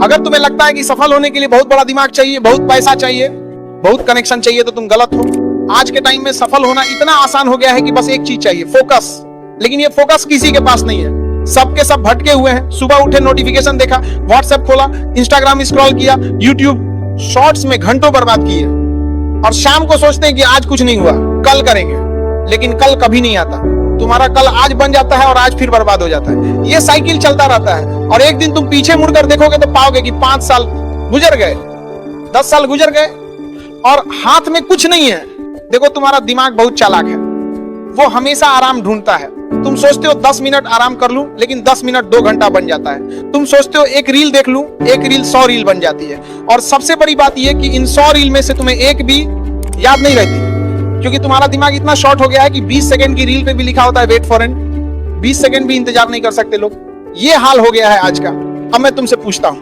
अगर तुम्हें लगता है कि सफल होने के लिए बहुत बड़ा दिमाग चाहिए, बहुत पैसा चाहिए, बहुत कनेक्शन चाहिए, तो तुम गलत हो। आज के टाइम में सफल होना इतना आसान हो गया है कि बस एक चीज चाहिए, फोकस। लेकिन ये फोकस किसी के पास नहीं है। सबके सब भटके हुए हैं। सुबह उठे, नोटिफिकेशन देखा, व्हाट्सएप खोला, इंस्टाग्राम स्क्रॉल किया, यूट्यूब शॉर्ट्स में घंटों बर्बाद किए, और शाम को सोचते हैं कि आज कुछ नहीं हुआ, कल करेंगे। लेकिन कल कभी नहीं आता। तुम्हारा कल आज बन जाता है और आज फिर बर्बाद हो जाता है। ये साइकिल चलता रहता है। और एक दिन तुम पीछे मुड़कर देखोगे तो पाओगे कि 5 साल गुजर गए, 10 साल गुजर गए और हाथ में कुछ नहीं है। देखो, तुम्हारा दिमाग बहुत चालाक है, वो हमेशा आराम ढूंढता है। तुम सोचते हो 10 मिनट आराम कर लूं, लेकिन 10 मिनट 2 घंटा बन जाता है। तुम सोचते हो एक रील देख लूं, एक रील 100 रील बन जाती है। और सबसे बड़ी बात यह कि इन 100 रील में से तुम्हें एक भी याद नहीं रहती, क्योंकि तुम्हारा दिमाग इतना शॉर्ट हो गया है कि 20 सेकंड की रील पे भी लिखा होता है वेट फॉर एंड। 20 सेकंड भी इंतजार नहीं कर सकते लोग। ये हाल हो गया है आज का। अब मैं तुमसे पूछता हूं,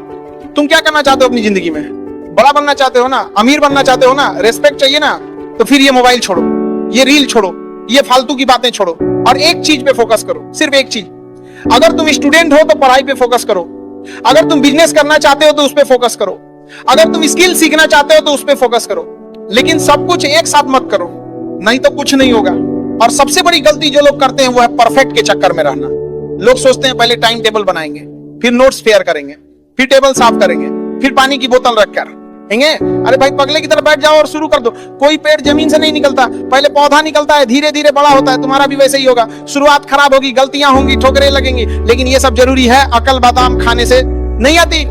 तुम क्या करना चाहते हो अपनी जिंदगी में? बड़ा बनना चाहते हो ना, अमीर बनना चाहते हो ना, रेस्पेक्ट चाहिए ना, तो फिर ये मोबाइल छोड़ो, ये रील छोड़ो, ये फालतू की बातें छोड़ो और एक चीज पे फोकस करो, सिर्फ एक चीज। अगर तुम स्टूडेंट हो तो पढ़ाई पे फोकस करो। अगर तुम बिजनेस करना चाहते हो तो उस पे फोकस करो। अगर तुम स्किल सीखना चाहते हो तो उस पे फोकस करो। लेकिन सब कुछ एक साथ मत करो, नहीं तो कुछ नहीं होगा। और सबसे बड़ी गलती जो लोग करते हैं वो है परफेक्ट के चक्कर में रहना। लोग सोचते हैं पहले टाइम टेबल बनाएंगे, फिर नोट्स फेयर करेंगे, फिर टेबल साफ करेंगे, फिर पानी की बोतल रखकर। अरे भाई, पगले की तरह बैठ जाओ और शुरू कर दो। कोई पेड़ जमीन से नहीं निकलता, पहले पौधा निकलता है, धीरे धीरे बड़ा होता है। तुम्हारा भी वैसे ही होगा। शुरुआत खराब होगी, गलतियां होंगी, ठोकरें लगेंगी, लेकिन ये सब जरूरी है। अकल बादाम खाने से नहीं आती,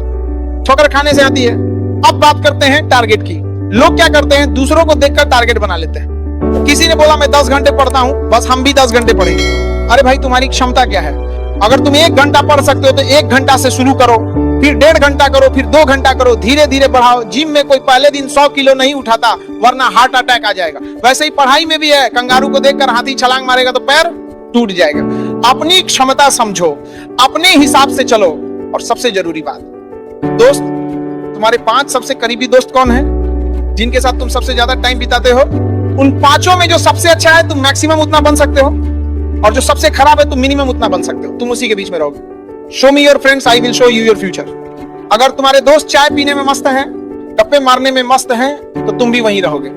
ठोकर खाने से आती है। अब बात करते हैं टारगेट की। लोग क्या करते हैं, दूसरों को देखकर टारगेट बना लेते हैं। किसी ने बोला मैं 10 घंटे पढ़ता हूं, बस हम भी 10 घंटे पढ़ेंगे। अरे भाई, तुम्हारी क्षमता क्या है? अगर तुम 1 घंटा पढ़ सकते हो तो 1 घंटा से शुरू करो, फिर 1.5 घंटा करो, फिर 2 घंटा करो, धीरे धीरे बढ़ाओ। जिम में कोई पहले दिन 100 किलो नहीं उठाता, वरना हार्ट अटैक आ जाएगा। वैसे ही पढ़ाई में भी है। कंगारू को देखकर हाथी छलांग मारेगा तो पैर टूट जाएगा। अपनी क्षमता समझो, अपने हिसाब से चलो। और सबसे जरूरी बात, दोस्त, तुम्हारे 5 सबसे करीबी दोस्त कौन है, जिनके साथ तुम सबसे ज्यादा टाइम बिताते हो? उन 5 में जो सबसे अच्छा है तुम मैक्सिमम उतना बन सकते हो, और जो सबसे खराब है तुम मिनिमम उतना बन सकते हो। तुम उसी के बीच में रहोगे। Show me your friends, I will show you your future. अगर तुम्हारे दोस्त चाय पीने में मस्त हैं, गप्पे मारने में मस्त हैं, तो तुम भी वहीं रहोगे।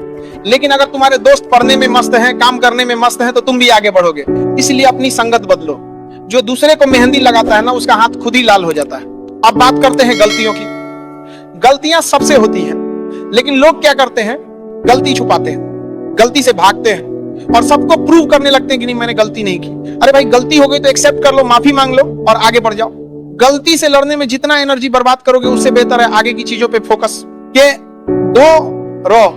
लेकिन अगर तुम्हारे दोस्त पढ़ने में मस्त हैं, काम करने में मस्त हैं, तो तुम भी आगे बढ़ोगे। इसलिए अपनी संगत बदलो। जो दूसरे को मेहंदी लगाता है ना, उसका हाथ खुद ही लाल हो जाता है। अब बात करते हैं गलतियों की। गलतियां सबसे होती हैं, लेकिन लोग क्या करते हैं, गलती छुपाते हैं, गलती से भागते हैं और सबको प्रूव करने लगते हैं कि नहीं, मैंने गलती नहीं की। अरे भाई, गलती हो गई तो एक्सेप्ट कर लो, माफी मांग लो और आगे बढ़ जाओ। गलती से लड़ने में जितना एनर्जी बर्बाद करोगे, उससे बेहतर है आगे की चीजों पे फोकस के दो रहो।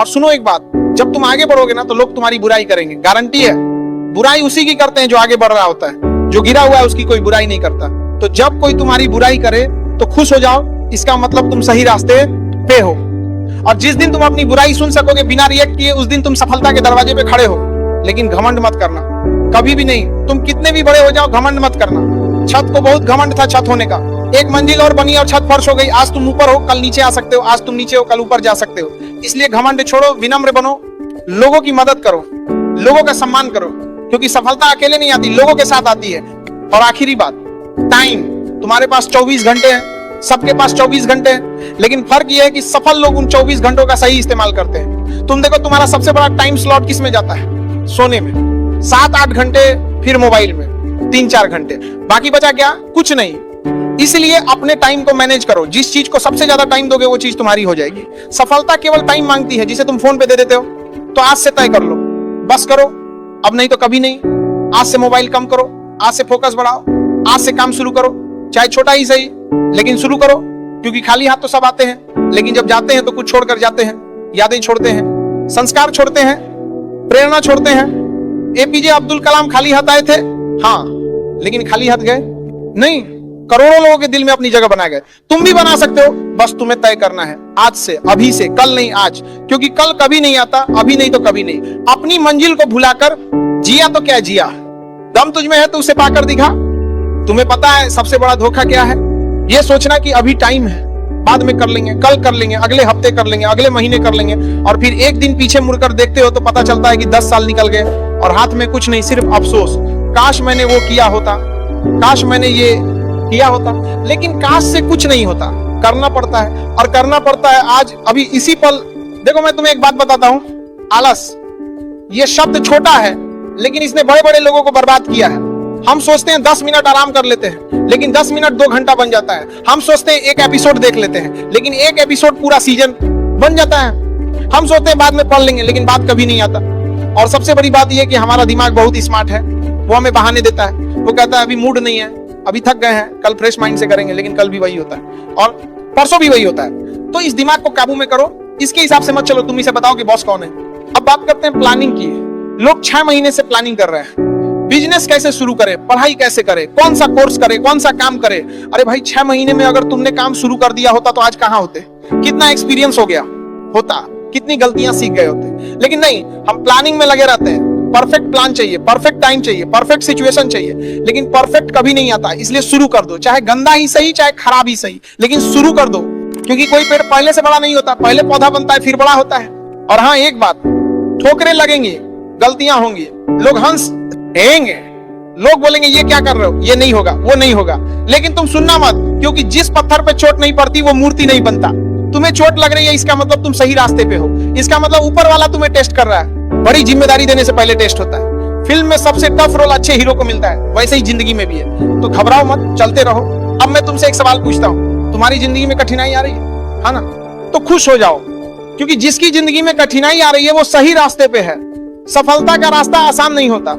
और सुनो एक बात, जब तुम आगे बढ़ोगे ना तो लोग तुम्हारी बुराई करेंगे, गारंटी है। बुराई उसी की करते हैं जो आगे बढ़ रहा होता है। जो गिरा हुआ है उसकी कोई बुराई नहीं करता। तो जब कोई तुम्हारी बुराई करे तो खुश हो जाओ, इसका मतलब तुम सही रास्ते पे हो। और जिस दिन तुम अपनी बुराई सुन सकोगे बिना रिएक्ट किए, उस दिन तुम सफलता के दरवाजे पे खड़े हो। लेकिन घमंड मत करना, कभी भी नहीं। तुम कितने भी बड़े हो जाओ, घमंड मत करना। छत को बहुत घमंड था छत होने का। 1 मंजिल और बनी और छत फर्श हो गई। आज तुम ऊपर हो, कल नीचे आ सकते हो। आज तुम नीचे हो, कल ऊपर जा सकते हो। इसलिए घमंड छोड़ो, विनम्र बनो, लोगों की मदद करो, लोगों का सम्मान करो, क्योंकि सफलता अकेले नहीं आती, लोगों के साथ आती है। और आखिरी बात, टाइम। तुम्हारे पास 24 घंटे हैं, सबके पास 24 घंटे हैं, लेकिन फर्क यह है कि सफल लोग उन 24 घंटों का सही इस्तेमाल करते हैं। तुम देखो, तुम्हारा सबसे बड़ा टाइम स्लॉट किस में जाता है? सोने में। 7-8 घंटे, फिर मोबाइल में 3-4 घंटे, बाकी बचा क्या? कुछ नहीं। इसलिए अपने टाइम को मैनेज करो। जिस चीज को सबसे ज्यादा टाइम दोगे वो चीज तुम्हारी हो जाएगी। सफलता केवल टाइम मांगती है, जिसे तुम फोन पे दे देते हो। तो आज से तय कर लो, बस करो, अब नहीं तो कभी नहीं। आज से मोबाइल कम करो, आज से फोकस बढ़ाओ, आज से काम शुरू करो, चाहे छोटा ही सही, लेकिन शुरू करो। क्योंकि खाली हाथ तो सब आते हैं, लेकिन जब जाते हैं तो कुछ छोड़कर जाते हैं। यादें छोड़ते हैं, संस्कार छोड़ते हैं, प्रेरणा छोड़ते हैं। एपीजे अब्दुल कलाम खाली हाथ आए थे, हाँ, लेकिन खाली हाथ गए नहीं। करोड़ों लोगों के दिल में अपनी जगह बना गए। तुम भी बना सकते हो, बस तुम्हें तय करना है आज से, अभी से। कल नहीं, आज। क्योंकि कल कभी नहीं आता, अभी नहीं तो कभी नहीं। अपनी मंजिल को भुलाकर जिया तो क्या जिया, दम तुझमें है तो उसे पाकर दिखा। तुम्हें पता है सबसे बड़ा धोखा क्या है? ये सोचना कि अभी टाइम है, बाद में कर लेंगे, कल कर लेंगे, अगले हफ्ते कर लेंगे, अगले महीने कर लेंगे। और फिर एक दिन पीछे मुड़कर देखते हो तो पता चलता है कि 10 साल निकल गए और हाथ में कुछ नहीं, सिर्फ अफसोस। काश मैंने वो किया होता, काश मैंने ये किया होता। लेकिन काश से कुछ नहीं होता। करना पड़ता है, और करना पड़ता है आज अभी इसी पल। देखो मैं तुम्हें एक बात बताता हूं, आलस ये शब्द छोटा है, लेकिन इसने बड़े बड़े लोगों को बर्बाद किया है। हम सोचते हैं 10 मिनट आराम कर लेते हैं, लेकिन 10 मिनट 2 घंटा बन जाता है। हम सोचते हैं एक एपिसोड देख लेते हैं, लेकिन एक एपिसोड पूरा सीजन बन जाता है। हम सोचते हैं बाद में पढ़ लेंगे, लेकिन बात कभी नहीं आता। और सबसे बड़ी बात यह कि हमारा दिमाग बहुत स्मार्ट है, वो हमें बहाने देता है। वो कहता है अभी मूड नहीं है, अभी थक गए हैं, कल फ्रेश माइंड से करेंगे, लेकिन कल भी वही होता है और परसों भी वही होता है। तो इस दिमाग को काबू में करो, इसके हिसाब से मत चलो। तुम इसे बताओ कि बॉस कौन है। अब बात करते हैं प्लानिंग की। लोग 6 महीने से प्लानिंग कर रहे हैं, बिजनेस कैसे शुरू करे, पढ़ाई कैसे करे, कौन सा कोर्स करे, कौन सा काम करे। अरे भाई 6 महीने में अगर तुमने काम शुरू कर दिया होता तो आज कहां होते, कितना एक्सपीरियंस हो गया होता, कितनी गलतियां सीख गए होते। लेकिन नहीं, हम प्लानिंग में लगे रहते हैं। परफेक्ट प्लान चाहिए, परफेक्ट टाइम चाहिए, परफेक्ट सिचुएशन चाहिए, लेकिन परफेक्ट कभी नहीं आता। इसलिए शुरू कर दो, चाहे गंदा ही सही, चाहे खराब ही सही, लेकिन शुरू कर दो। क्योंकि कोई पेड़ पहले से बड़ा नहीं होता, पहले पौधा बनता है फिर बड़ा होता है। और हाँ एक बात, ठोकरें लगेंगी, गलतियां होंगी, लोग हंसेंगे, लोग बोलेंगे ये क्या कर रहे हो, ये नहीं होगा, वो नहीं होगा, लेकिन तुम सुनना मत। क्योंकि जिस पत्थर पे चोट नहीं पड़ती वो मूर्ति नहीं बनता। तुम्हें चोट लग रही है, इसका मतलब तुम सही रास्ते पे हो, इसका मतलब ऊपर वाला तुम्हें टेस्ट कर रहा है। बड़ी जिम्मेदारी देने से पहले टेस्ट होता है। फिल्म में सबसे टफ रोल अच्छे हीरो को मिलता है, वैसे ही जिंदगी में भी है। तो घबराओ मत, चलते रहो। अब मैं तुमसे एक सवाल पूछता हूँ, तुम्हारी जिंदगी में कठिनाई आ रही है ना, तो खुश हो जाओ, क्योंकि जिसकी जिंदगी में कठिनाई आ रही है वो सही रास्ते पे है। सफलता का रास्ता आसान नहीं होता।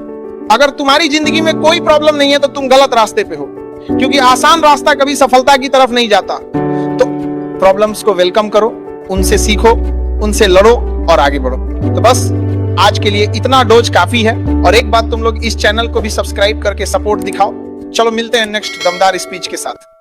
अगर तुम्हारी जिंदगी में कोई प्रॉब्लम नहीं है तो तुम गलत रास्ते पे हो, क्योंकि आसान रास्ता कभी सफलता की तरफ नहीं जाता। तो प्रॉब्लम्स को वेलकम करो, उनसे सीखो, उनसे लड़ो और आगे बढ़ो। तो बस आज के लिए इतना डोज काफी है। और एक बात, तुम लोग इस चैनल को भी सब्सक्राइब करके सपोर्ट दिखाओ। चलो मिलते हैं नेक्स्ट दमदार स्पीच के साथ।